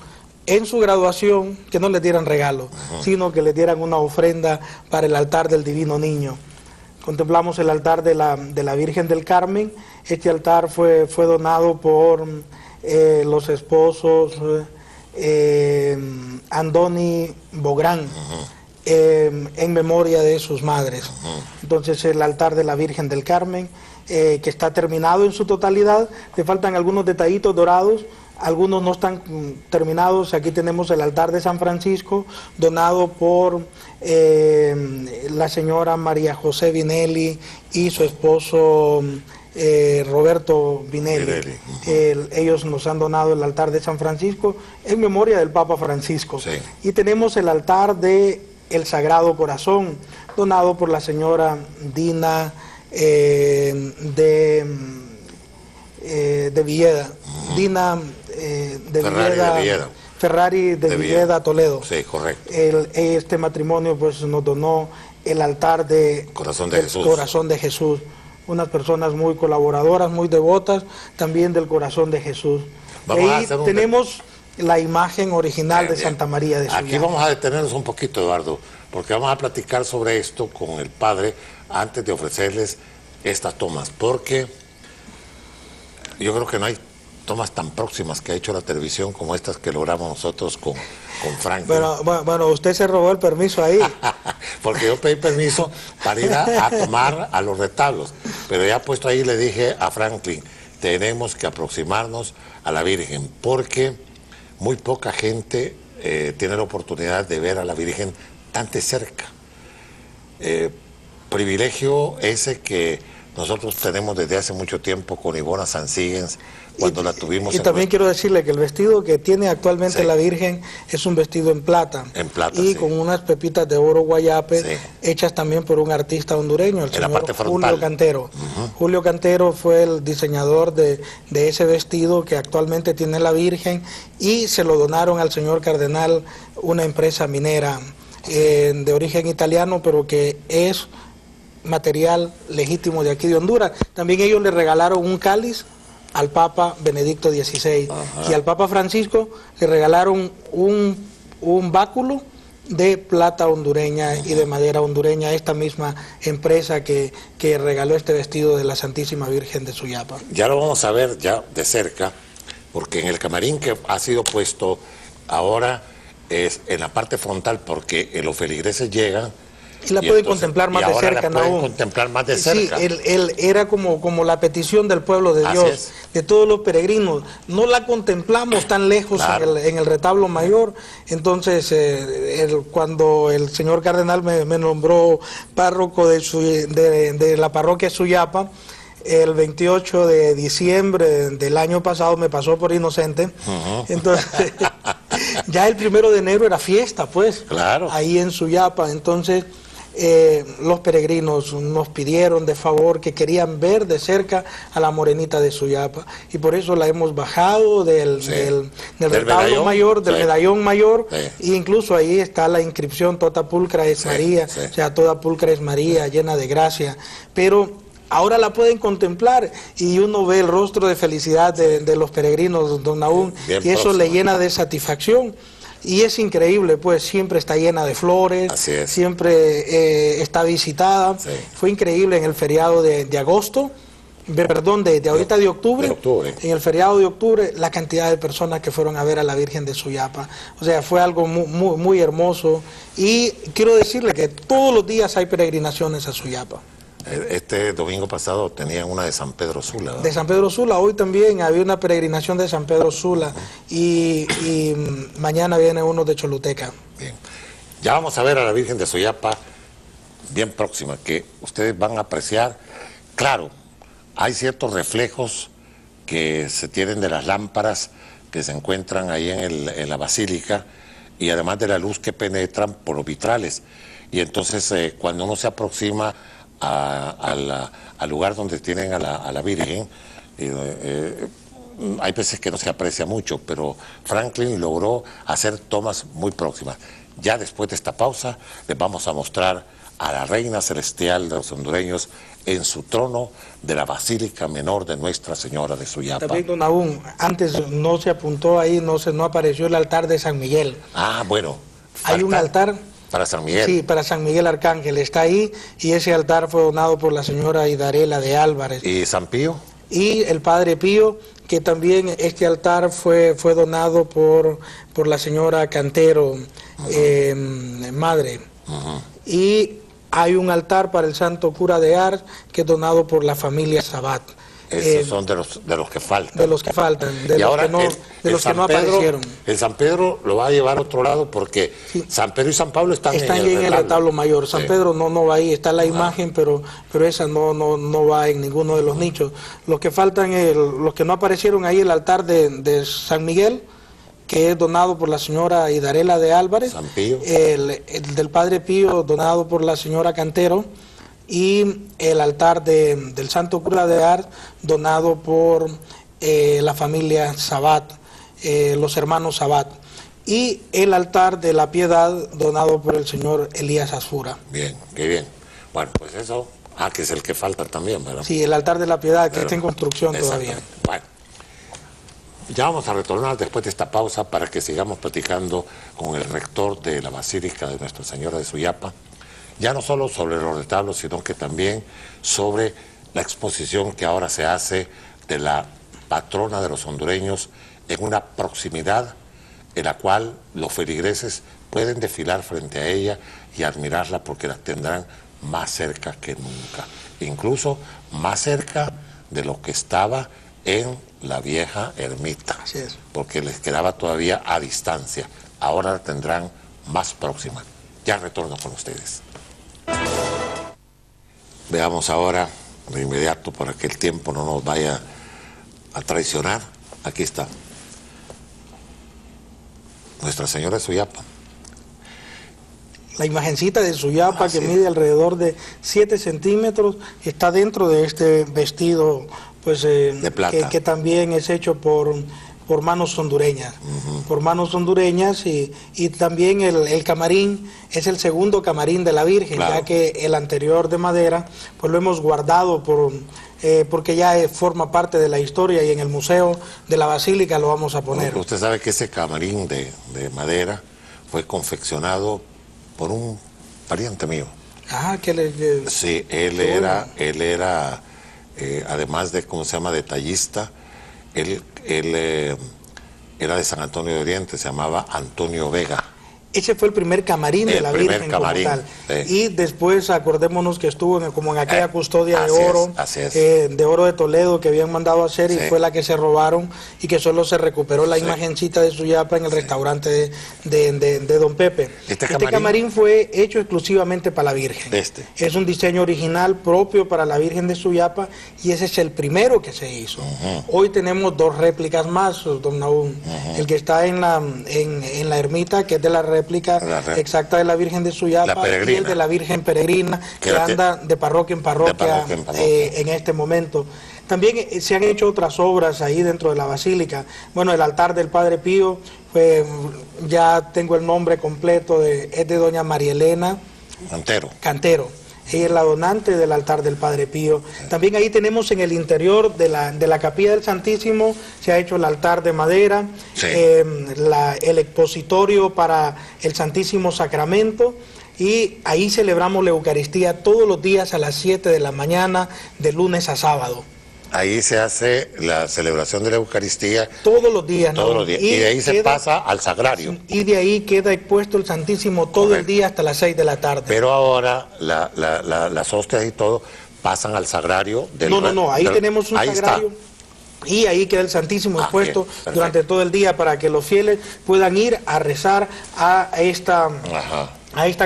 [SPEAKER 3] en su graduación que no le dieran regalo, sino que le dieran una ofrenda para el altar del Divino Niño. Contemplamos el altar de la Virgen del Carmen. Este altar fue donado por los esposos Andoni Bográn, en memoria de sus madres. Entonces el altar de la Virgen del Carmen, que está terminado en su totalidad, le faltan algunos detallitos dorados. Algunos no están terminados. Aquí tenemos el altar de San Francisco, donado por la señora María José Vinelli y su esposo Roberto Vinelli. Ellos nos han donado el altar de San Francisco en memoria del Papa Francisco. Sí. Y tenemos el altar de el Sagrado Corazón, donado por la señora Dina de Villeda. Dina de Villeda, Ferrari de Villeda, Toledo.
[SPEAKER 2] Sí, correcto.
[SPEAKER 3] Este matrimonio pues nos donó el altar de
[SPEAKER 2] Corazón de Jesús.
[SPEAKER 3] Corazón de Jesús. Unas personas muy colaboradoras, muy devotas también del Corazón de Jesús. Ahí tenemos la imagen original de Santa María de Suyapa.
[SPEAKER 2] Aquí vamos a detenernos un poquito, Eduardo, porque vamos a platicar sobre esto con el padre antes de ofrecerles estas tomas, porque yo creo que no hay tomas tan próximas que ha hecho la televisión como estas que logramos nosotros con Franklin.
[SPEAKER 3] Bueno, usted se robó el permiso ahí.
[SPEAKER 2] Porque yo pedí permiso para ir a tomar a los retablos, pero ya puesto ahí le dije a Franklin, tenemos que aproximarnos a la Virgen, porque muy poca gente tiene la oportunidad de ver a la Virgen tan de cerca. Privilegio ese que nosotros tenemos desde hace mucho tiempo con Ivona Sansigens, cuando la tuvimos.
[SPEAKER 3] Y también quiero decirle que el vestido que tiene actualmente la Virgen es un vestido en plata.
[SPEAKER 2] En plata,
[SPEAKER 3] y con unas pepitas de oro guayape, hechas también por un artista hondureño, el señor Julio Cantero. Julio Cantero fue el diseñador de ese vestido que actualmente tiene la Virgen, y se lo donaron al señor cardenal, una empresa minera de origen italiano, pero que es material legítimo de aquí de Honduras. También ellos le regalaron un cáliz al Papa Benedicto XVI. Y al Papa Francisco le regalaron un báculo de plata hondureña y de madera hondureña, esta misma empresa que regaló este vestido de la Santísima Virgen de Suyapa.
[SPEAKER 2] Ya lo vamos a ver ya de cerca, porque en el camarín que ha sido puesto ahora es en la parte frontal, porque los feligreses llegan
[SPEAKER 3] y la pueden contemplar más de cerca,
[SPEAKER 2] ¿no? Contemplar más de cerca.
[SPEAKER 3] Sí, él era como la petición del pueblo de Dios, de todos los peregrinos. No la contemplamos tan lejos en el retablo mayor. Entonces, cuando el señor cardenal me nombró párroco de la parroquia Suyapa, el 28 de diciembre del año pasado me pasó por inocente. Entonces, ya el 1 de enero era fiesta, pues, ahí en Suyapa. Entonces, los peregrinos nos pidieron de favor que querían ver de cerca a la morenita de Suyapa, y por eso la hemos bajado del retablo mayor, del medallón mayor, e incluso ahí está la inscripción Toda pulcra es María, o sea, toda pulcra es María, llena de gracia. Pero ahora la pueden contemplar y uno ve el rostro de felicidad de los peregrinos, don Nahum, y eso le llena de satisfacción. Y es increíble, pues siempre está llena de flores, siempre está visitada. Fue increíble en el feriado de agosto, de ahorita de octubre,
[SPEAKER 2] octubre,
[SPEAKER 3] en el feriado de octubre, la cantidad de personas que fueron a ver a la Virgen de Suyapa. O sea, fue algo muy hermoso. Y quiero decirle que todos los días hay peregrinaciones a Suyapa.
[SPEAKER 2] Este domingo pasado tenían una de San Pedro Sula, ¿verdad?
[SPEAKER 3] De San Pedro Sula, hoy también había una peregrinación de San Pedro Sula y mañana viene uno de Choluteca.
[SPEAKER 2] Bien, ya vamos a ver a la Virgen de Suyapa bien próxima, que ustedes van a apreciar. Claro, hay ciertos reflejos que se tienen de las lámparas que se encuentran ahí en la basílica, y además de la luz que penetran por los vitrales. Y entonces cuando uno se aproxima al lugar donde tienen a la Virgen, hay veces que no se aprecia mucho, pero Franklin logró hacer tomas muy próximas. Ya después de esta pausa les vamos a mostrar a la Reina Celestial de los hondureños en su trono de la Basílica Menor de Nuestra Señora de Suyapa.
[SPEAKER 3] También, don Aún, antes no se apuntó ahí, no apareció el altar de San Miguel.
[SPEAKER 2] Ah, bueno.
[SPEAKER 3] Hay un altar
[SPEAKER 2] para San Miguel.
[SPEAKER 3] Sí, para San Miguel Arcángel, está ahí, y ese altar fue donado por la señora Idarela de Álvarez.
[SPEAKER 2] ¿Y San Pío?
[SPEAKER 3] Y el Padre Pío, que también este altar fue donado por la señora Cantero, madre. Y hay un altar para el Santo Cura de Ars, que es donado por la familia Sabat.
[SPEAKER 2] Esos son de los que faltan.
[SPEAKER 3] De los que faltan, de los que no aparecieron.
[SPEAKER 2] El San Pedro lo va a llevar a otro lado porque sí, San Pedro y San Pablo están
[SPEAKER 3] en el retablo mayor. San Pedro no va ahí, está la imagen, pero esa no va en ninguno de los nichos. Los que faltan, los que no aparecieron ahí, el altar de San Miguel, que es donado por la señora Idarela de Álvarez.
[SPEAKER 2] San Pío.
[SPEAKER 3] El del Padre Pío, donado por la señora Cantero. Y el altar del Santo Cura de Ars, donado por la familia Sabat, los hermanos Sabat. Y el altar de la Piedad, donado por el señor Elías Azura.
[SPEAKER 2] Bien, qué bien. Bueno, pues eso, que es el que falta también, ¿verdad?
[SPEAKER 3] Sí, el altar de la Piedad, que está en construcción todavía.
[SPEAKER 2] Bueno, ya vamos a retornar después de esta pausa para que sigamos platicando con el rector de la Basílica de Nuestra Señora de Suyapa, ya no solo sobre los retablos, sino que también sobre la exposición que ahora se hace de la patrona de los hondureños en una proximidad en la cual los feligreses pueden desfilar frente a ella y admirarla porque la tendrán más cerca que nunca, incluso más cerca de lo que estaba en la vieja ermita, porque les quedaba todavía a distancia. Ahora la tendrán más próxima. Ya retorno con ustedes. Veamos ahora de inmediato, para que el tiempo no nos vaya a traicionar. Aquí está Nuestra Señora de Suyapa.
[SPEAKER 3] La imagencita de Suyapa, que mide alrededor de 7 centímetros, está dentro de este vestido, pues,
[SPEAKER 2] de plata,
[SPEAKER 3] que también es hecho por manos hondureñas, por manos hondureñas, y también el camarín es el segundo camarín de la Virgen, claro, ya que el anterior de madera pues lo hemos guardado porque ya forma parte de la historia, y en el museo de la Basílica lo vamos a poner.
[SPEAKER 2] Usted sabe que ese camarín de madera fue confeccionado por un pariente mío.
[SPEAKER 3] Ah,
[SPEAKER 2] sí, él era además de, ¿cómo se llama?, detallista. Él era de San Antonio de Oriente, se llamaba Antonio Vega.
[SPEAKER 3] Ese fue el primer camarín de la Virgen como tal. Y después acordémonos que estuvo como en aquella custodia de oro, de oro de Toledo, que habían mandado a hacer, y fue la que se robaron, y que solo se recuperó la imagencita de Suyapa en el restaurante de Don Pepe. Este camarín fue hecho exclusivamente para la Virgen. Es un diseño original propio para la Virgen de Suyapa, y ese es el primero que se hizo. Hoy tenemos 2 réplicas más, don Naúm. El que está en la ermita, que es de la réplica exacta de la Virgen de Suyapa, y el de la Virgen Peregrina, que anda de parroquia en parroquia, en este momento. También se han hecho otras obras ahí dentro de la Basílica. Bueno, el altar del Padre Pío, ya tengo el nombre completo, es de doña María Elena Cantero. Ella es la donante del altar del Padre Pío. También ahí tenemos en el interior de la capilla del Santísimo, se ha hecho el altar de madera, el expositorio para el Santísimo Sacramento, y ahí celebramos la Eucaristía todos los días a las 7 de la mañana, de lunes a sábado.
[SPEAKER 2] Ahí se hace la celebración de la Eucaristía.
[SPEAKER 3] Todos los días, ¿no?
[SPEAKER 2] Todos los días. Y de ahí se pasa al sagrario.
[SPEAKER 3] Y de ahí queda expuesto el Santísimo todo
[SPEAKER 2] Correcto.
[SPEAKER 3] el día hasta las 6 de la tarde.
[SPEAKER 2] Pero ahora las hostias y todo pasan al sagrario.
[SPEAKER 3] No, ahí tenemos un sagrario. Está. Y ahí queda el Santísimo expuesto durante todo el día para que los fieles puedan ir a rezar a esta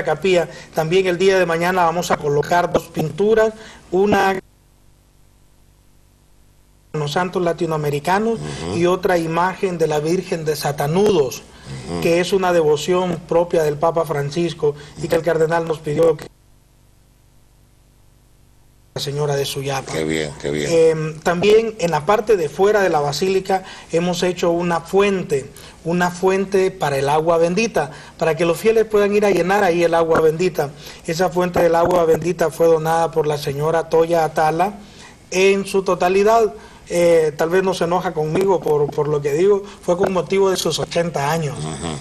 [SPEAKER 3] capilla. También el día de mañana vamos a colocar 2 pinturas, una los santos latinoamericanos y otra imagen de la Virgen de Satanudos, que es una devoción propia del Papa Francisco y que el cardenal nos pidió que la Señora de Suyapa.
[SPEAKER 2] Qué bien, qué bien.
[SPEAKER 3] También en la parte de fuera de la basílica hemos hecho una fuente para el agua bendita, para que los fieles puedan ir a llenar ahí el agua bendita. Esa fuente del agua bendita fue donada por la señora Toya Atala en su totalidad. Tal vez no se enoja conmigo por lo que digo, fue con motivo de sus 80 años.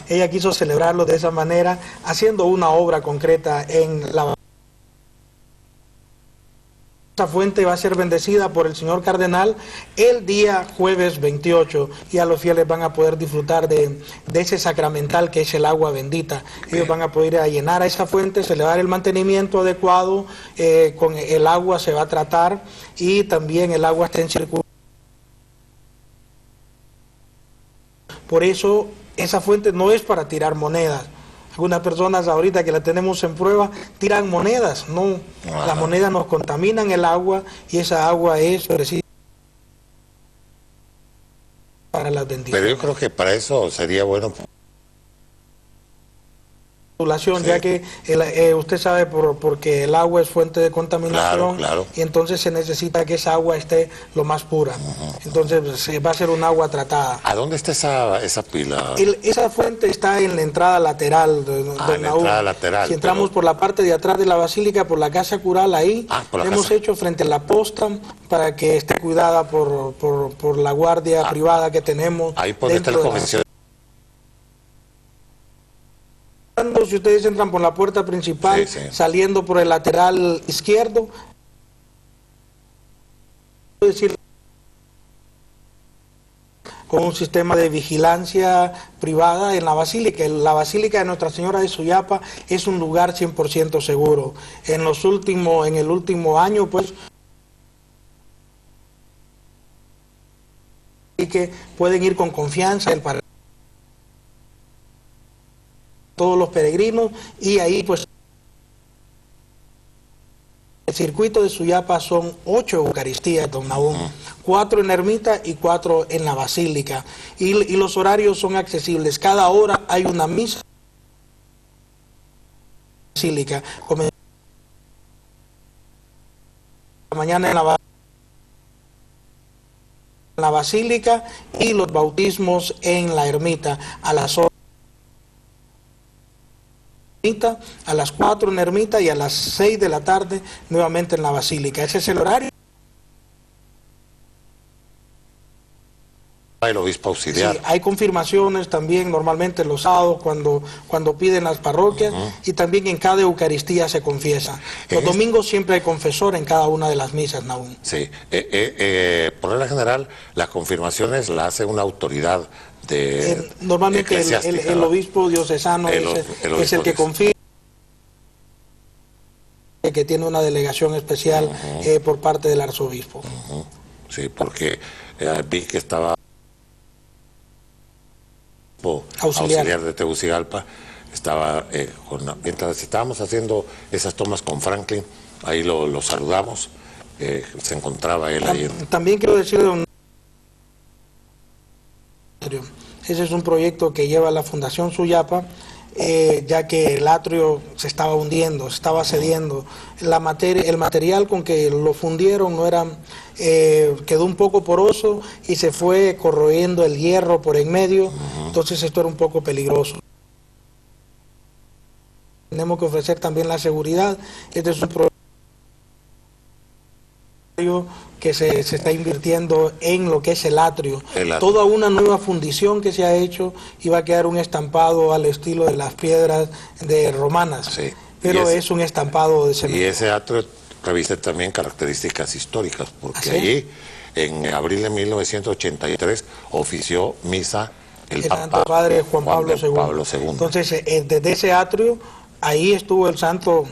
[SPEAKER 3] Ella quiso celebrarlo de esa manera, haciendo una obra concreta en la... Esa fuente va a ser bendecida por el señor cardenal el día jueves 28 y a los fieles van a poder disfrutar de ese sacramental que es el agua bendita. Ellos van a poder ir a llenar a esa fuente, se le va a dar el mantenimiento adecuado, con el agua se va a tratar y también el agua está en circulación. Por eso esa fuente no es para tirar monedas. Algunas personas ahorita que la tenemos en prueba tiran monedas, no, las monedas nos contaminan el agua y esa agua es precisa para las bendiciones.
[SPEAKER 2] Pero yo creo que para eso sería bueno...
[SPEAKER 3] Ya que usted sabe porque el agua es fuente de contaminación, y entonces se necesita que esa agua esté lo más pura. Entonces va a ser un agua tratada.
[SPEAKER 2] ¿A dónde está esa pila?
[SPEAKER 3] Esa fuente está en la entrada lateral de
[SPEAKER 2] la entrada lateral.
[SPEAKER 3] Si entramos por la parte de atrás de la basílica, por la casa cural, ahí hemos hecho frente a la posta para que esté cuidada por la guardia privada que tenemos.
[SPEAKER 2] Ahí puede estar el convención.
[SPEAKER 3] Si ustedes entran por la puerta principal, saliendo por el lateral izquierdo, decir, con un sistema de vigilancia privada en la basílica. La basílica de Nuestra Señora de Suyapa es un lugar 100% seguro. En el último año, pues, y que pueden ir con confianza para todos los peregrinos, y ahí pues el circuito de Suyapa son 8 Eucaristías, don Nahum, 4 en la ermita y 4 en la basílica, y los horarios son accesibles. Cada hora hay una misa en la basílica, mañana en la basílica y los bautismos en la ermita a las 8. A las 4 en la ermita y a las 6 de la tarde nuevamente en la basílica. Ese es el horario.
[SPEAKER 2] El obispo auxiliar.
[SPEAKER 3] Sí, hay confirmaciones también normalmente los sábados cuando piden las parroquias, y también en cada Eucaristía se confiesa. Los domingos siempre hay confesor en cada una de las misas, Nahum.
[SPEAKER 2] Sí, por regla general las confirmaciones las hace una autoridad
[SPEAKER 3] normalmente el obispo diocesano es el que confirma, que tiene una delegación especial por parte del arzobispo.
[SPEAKER 2] Sí, porque vi que estaba auxiliar de Tegucigalpa, estaba mientras estábamos haciendo esas tomas con Franklin, ahí lo saludamos, se encontraba él ahí.
[SPEAKER 3] También quiero decirle, ese es un proyecto que lleva la Fundación Suyapa, ya que el atrio se estaba hundiendo, se estaba cediendo. El material con que lo fundieron quedó un poco poroso y se fue corroyendo el hierro por en medio, entonces esto era un poco peligroso. Tenemos que ofrecer también la seguridad. Este es un proyecto que se está invirtiendo en lo que es el atrio. Toda una nueva fundición que se ha hecho, y va a quedar un estampado al estilo de las piedras romanas, pero es un estampado de cemento.
[SPEAKER 2] Y ese atrio reviste también características históricas, porque allí en abril de 1983 ofició misa el
[SPEAKER 3] Santo Padre Juan Pablo II. Entonces, desde ese atrio, ahí estuvo el Santo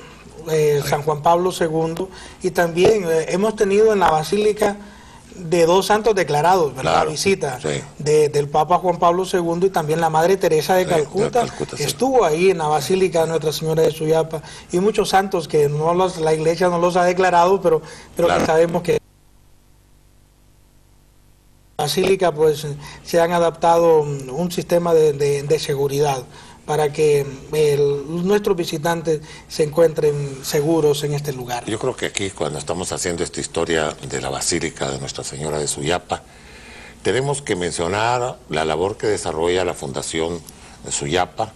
[SPEAKER 3] San Juan Pablo II, y también hemos tenido en la Basílica de dos santos declarados, ¿verdad?
[SPEAKER 2] Claro,
[SPEAKER 3] la visita
[SPEAKER 2] sí.
[SPEAKER 3] del Papa Juan Pablo II, y también la Madre Teresa de Calcuta,
[SPEAKER 2] sí.
[SPEAKER 3] estuvo ahí en la Basílica de Nuestra Señora de Suyapa, y muchos santos que la Iglesia no los ha declarado, pero claro, que sabemos que la Basílica pues se han adaptado un sistema de seguridad para que nuestros visitantes se encuentren seguros en este lugar.
[SPEAKER 2] Yo creo que aquí, cuando estamos haciendo esta historia de la Basílica de Nuestra Señora de Suyapa, tenemos que mencionar la labor que desarrolla la Fundación de Suyapa.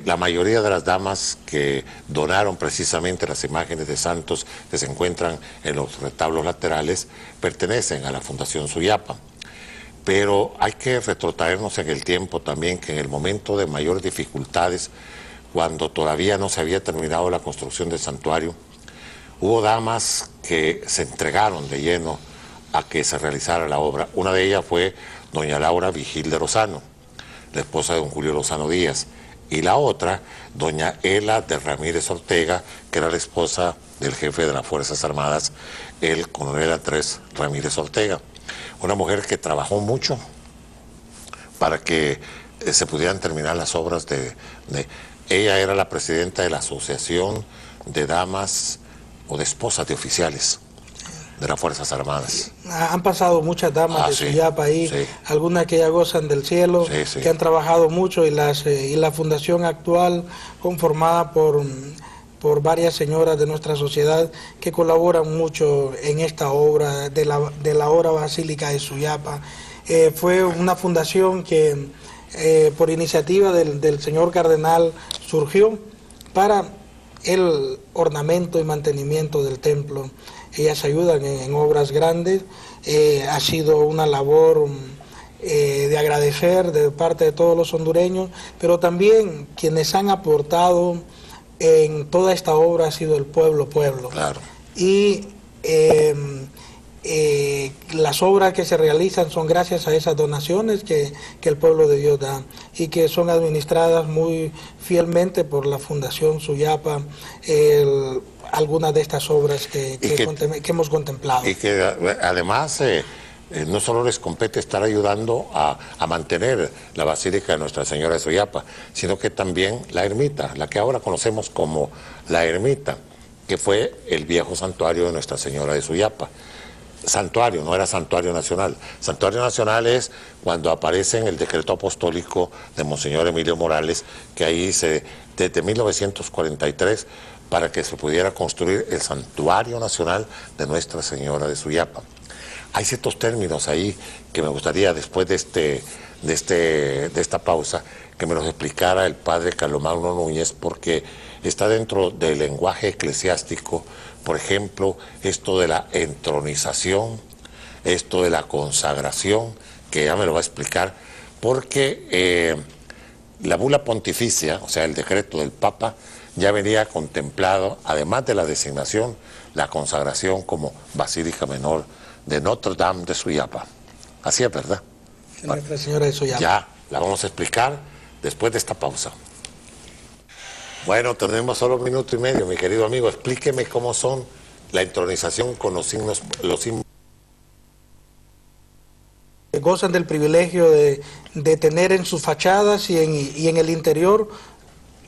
[SPEAKER 2] La mayoría de las damas que donaron precisamente las imágenes de santos que se encuentran en los retablos laterales pertenecen a la Fundación Suyapa. Pero hay que retrotraernos en el tiempo también, que en el momento de mayores dificultades, cuando todavía no se había terminado la construcción del santuario, hubo damas que se entregaron de lleno a que se realizara la obra. Una de ellas fue doña Laura Vigil de Lozano, la esposa de don Julio Lozano Díaz, y la otra, doña Ela de Ramírez Ortega, que era la esposa del jefe de las Fuerzas Armadas, el coronel Andrés Ramírez Ortega. Una mujer que trabajó mucho para que se pudieran terminar las obras Ella era la presidenta de la Asociación de Damas o de Esposas de Oficiales de las Fuerzas Armadas.
[SPEAKER 3] Han pasado muchas damas de Suyapa ahí, algunas que ya gozan del cielo, que han trabajado mucho, y la fundación actual, conformada por varias señoras de nuestra sociedad que colaboran mucho en esta obra de la obra Basílica de Suyapa. Fue una fundación que por iniciativa del señor cardenal surgió para el ornamento y mantenimiento del templo. Ellas ayudan en obras grandes. Ha sido una labor de agradecer de parte de todos los hondureños, pero también quienes han aportado en toda esta obra ha sido el pueblo.
[SPEAKER 2] Claro.
[SPEAKER 3] Y las obras que se realizan son gracias a esas donaciones que el pueblo de Dios da, y que son administradas muy fielmente por la Fundación Suyapa, algunas de estas obras que hemos contemplado.
[SPEAKER 2] Y que además no solo les compete estar ayudando a mantener la Basílica de Nuestra Señora de Suyapa, sino que también la ermita, la que ahora conocemos como la ermita, que fue el viejo santuario de Nuestra Señora de Suyapa. Santuario, no era santuario nacional. Santuario nacional es cuando aparece en el decreto apostólico de Monseñor Emilio Morales, que ahí desde 1943, para que se pudiera construir el Santuario Nacional de Nuestra Señora de Suyapa. Hay ciertos términos ahí que me gustaría, después de esta pausa, que me los explicara el padre Carlomagno Núñez, porque está dentro del lenguaje eclesiástico. Por ejemplo, esto de la entronización, esto de la consagración, que ya me lo va a explicar, porque la bula pontificia, o sea, el decreto del Papa, ya venía contemplado, además de la designación, la consagración como Basílica Menor de Notre Dame de Suyapa. Así es, ¿verdad?
[SPEAKER 3] Nuestra Señora de Suyapa.
[SPEAKER 2] Ya, la vamos a explicar después de esta pausa. Bueno, tenemos solo 1 minuto y medio, mi querido amigo. Explíqueme cómo son la entronización con los signos,
[SPEAKER 3] Gozan del privilegio de tener en sus fachadas y en el interior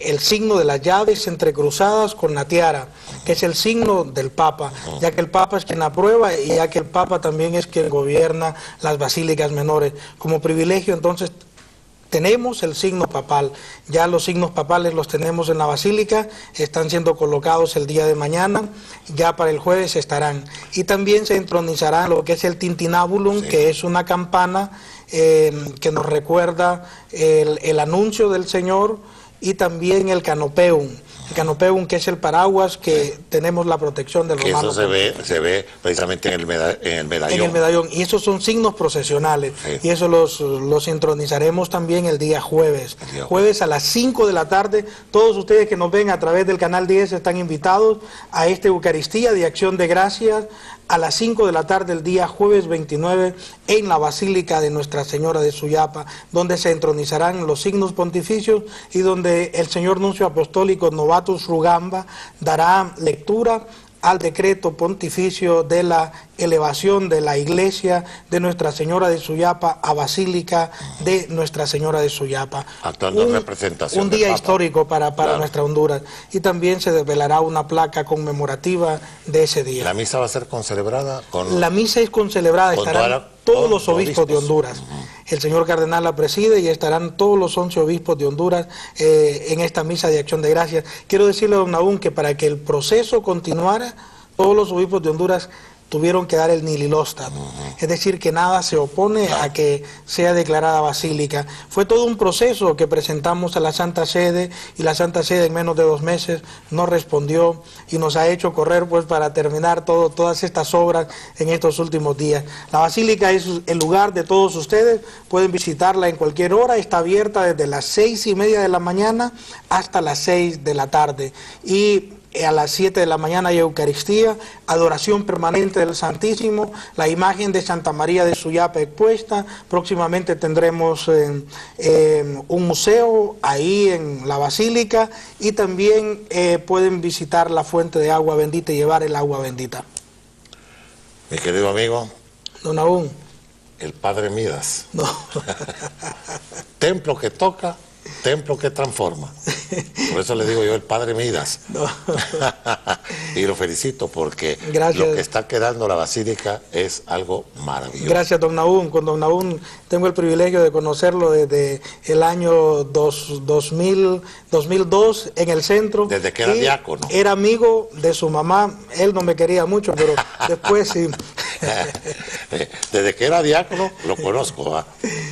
[SPEAKER 3] el signo de las llaves entrecruzadas con la tiara, que es el signo del Papa, ya que el Papa es quien aprueba, y ya que el Papa también es quien gobierna las basílicas menores. Como privilegio, entonces, tenemos el signo papal. Ya los signos papales los tenemos en la basílica, están siendo colocados el día de mañana, ya para el jueves estarán. Y también se entronizará lo que es el tintinabulum, que es una campana que nos recuerda el anuncio del Señor, y también el canopeum. El canopeum, que es el paraguas que tenemos la protección del romano.
[SPEAKER 2] Eso se ve precisamente en el medallón.
[SPEAKER 3] En el medallón. Y esos son signos procesionales. Y eso los intronizaremos también el día jueves. Jueves a las 5 de la tarde. Todos ustedes que nos ven a través del canal 10 están invitados a esta Eucaristía de Acción de Gracias, a las 5 de la tarde el día jueves 29 en la Basílica de Nuestra Señora de Suyapa, donde se entronizarán los signos pontificios y donde el señor nuncio apostólico Novatus Rugamba dará lectura al decreto pontificio de la elevación de la iglesia de Nuestra Señora de Suyapa a Basílica de Nuestra Señora de Suyapa.
[SPEAKER 2] Actuando en representación
[SPEAKER 3] un
[SPEAKER 2] del
[SPEAKER 3] día
[SPEAKER 2] Papa.
[SPEAKER 3] histórico para
[SPEAKER 2] Claro.
[SPEAKER 3] nuestra Honduras, y también se desvelará una placa conmemorativa de ese día.
[SPEAKER 2] La misa va a ser concelebrada con...
[SPEAKER 3] La misa es concelebrada,
[SPEAKER 2] con
[SPEAKER 3] estarán todos los obispos de Honduras. El señor cardenal la preside y estarán todos los 11 obispos de Honduras en esta misa de acción de gracias. Quiero decirle a don Nahum que para que el proceso continuara, todos los obispos de Honduras tuvieron que dar el nihil obstat, es decir, que nada se opone a que sea declarada basílica. Fue todo un proceso que presentamos a la Santa Sede, y la Santa Sede en menos de 2 meses nos respondió y nos ha hecho correr pues para terminar todas estas obras en estos últimos días. La basílica es el lugar de todos ustedes, pueden visitarla en cualquier hora, está abierta desde las 6:30 de la mañana hasta las 6 de la tarde, y a las 7 de la mañana hay Eucaristía, adoración permanente del Santísimo, la imagen de Santa María de Suyapa expuesta. Próximamente tendremos un museo ahí en la Basílica, y también pueden visitar la fuente de agua bendita y llevar el agua bendita.
[SPEAKER 2] Mi querido amigo,
[SPEAKER 3] Don Nahum.
[SPEAKER 2] el Padre Midas.
[SPEAKER 3] No.
[SPEAKER 2] Templo que toca, templo que transforma. Por eso le digo yo el Padre Midas.
[SPEAKER 3] No.
[SPEAKER 2] Y lo felicito porque
[SPEAKER 3] Gracias.
[SPEAKER 2] lo que está quedando la basílica es algo maravilloso.
[SPEAKER 3] Gracias, don Nahum. Con don Nahum tengo el privilegio de conocerlo desde el año 2002 en el centro.
[SPEAKER 2] Desde que era
[SPEAKER 3] y
[SPEAKER 2] diácono.
[SPEAKER 3] Era amigo de su mamá. Él no me quería mucho, pero después sí.
[SPEAKER 2] Desde que era diácono lo conozco, ¿va?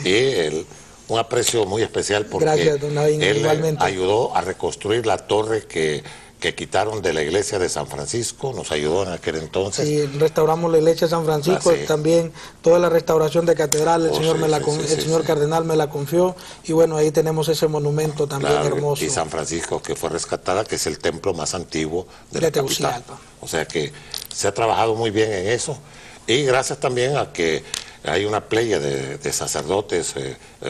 [SPEAKER 2] Y un aprecio muy especial porque
[SPEAKER 3] Gracias, don Nahum,
[SPEAKER 2] él
[SPEAKER 3] igualmente.
[SPEAKER 2] ayudó a reconstruir la torre que quitaron de la iglesia de San Francisco, nos ayudó en aquel entonces.
[SPEAKER 3] Sí, restauramos la iglesia de San Francisco,
[SPEAKER 2] sí.
[SPEAKER 3] También toda la restauración de catedral, el
[SPEAKER 2] Oh,
[SPEAKER 3] señor,
[SPEAKER 2] sí,
[SPEAKER 3] el señor cardenal me la confió, y bueno, ahí tenemos ese monumento también
[SPEAKER 2] Claro,
[SPEAKER 3] hermoso.
[SPEAKER 2] y San Francisco, que fue rescatada, que es el templo más antiguo de la capital.
[SPEAKER 3] Tegucigalpa.
[SPEAKER 2] O sea que se ha trabajado muy bien en eso, y gracias también a que hay una playa de sacerdotes,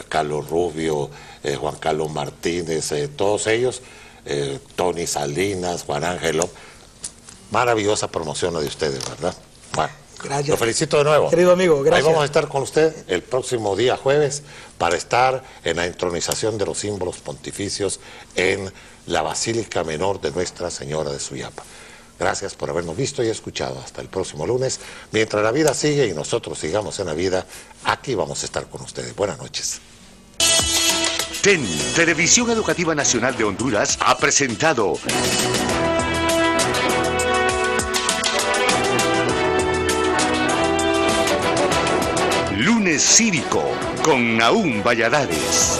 [SPEAKER 2] Carlos Rubio, Juan Carlos Martínez, todos ellos, Tony Salinas, Juan Ángelo. Maravillosa promoción la de ustedes, ¿verdad? Bueno,
[SPEAKER 3] Gracias.
[SPEAKER 2] lo felicito de nuevo.
[SPEAKER 3] Querido amigo, gracias.
[SPEAKER 2] Ahí vamos a estar con usted el próximo día jueves para estar en la entronización de los símbolos pontificios en la Basílica Menor de Nuestra Señora de Suyapa. Gracias por habernos visto y escuchado. Hasta el próximo lunes. Mientras la vida sigue y nosotros sigamos en la vida, aquí vamos a estar con ustedes. Buenas noches.
[SPEAKER 1] TEN, Televisión Educativa Nacional de Honduras, ha presentado Lunes Cívico con Nahum Valladares.